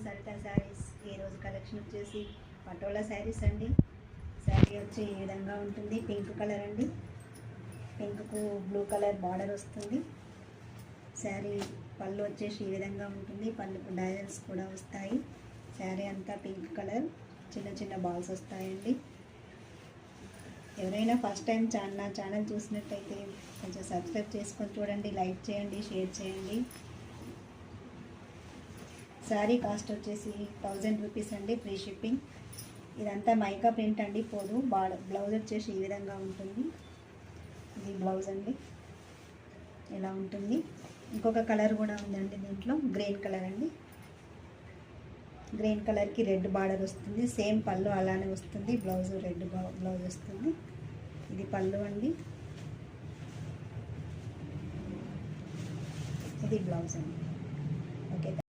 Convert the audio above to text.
సరితా శారీస్. ఈరోజు కలెక్షన్ వచ్చేసి పటోలా శారీస్ అండి. శారీ వచ్చి ఈ విధంగా ఉంటుంది. పింక్ కలర్ అండి. పింక్కు బ్లూ కలర్ బార్డర్ వస్తుంది. శారీ పళ్ళు వచ్చేసి ఈ విధంగా ఉంటుంది. పళ్ళుకు డైజల్స్ కూడా వస్తాయి. శారీ అంతా పింక్ కలర్, చిన్న చిన్న బాల్స్ వస్తాయండి. ఎవరైనా ఫస్ట్ టైం నా ఛానల్ చూసినట్టయితే కొంచెం సబ్స్క్రైబ్ చేసుకొని చూడండి, లైక్ చేయండి, షేర్ చేయండి. శారీ కాస్ట్ వచ్చేసి 1000 రూపీస్ అండి, ఫ్రీ షిప్పింగ్. ఇదంతా మైకా ప్రింట్ అండి, పోదు. బ్లౌజ్ వచ్చేసి ఈ విధంగా ఉంటుంది. ఇది బ్లౌజ్ అండి, ఇలా ఉంటుంది. ఇంకొక కలర్ కూడా ఉందండి దీంట్లో, గ్రీన్ కలర్ అండి. గ్రీన్ కలర్కి రెడ్ బార్డర్ వస్తుంది. సేమ్ పళ్ళు అలానే వస్తుంది. బ్లౌజ్ రెడ్ బ్లౌజ్ వస్తుంది. ఇది పళ్ళు అండి, ఇది బ్లౌజ్ అండి. ఓకే.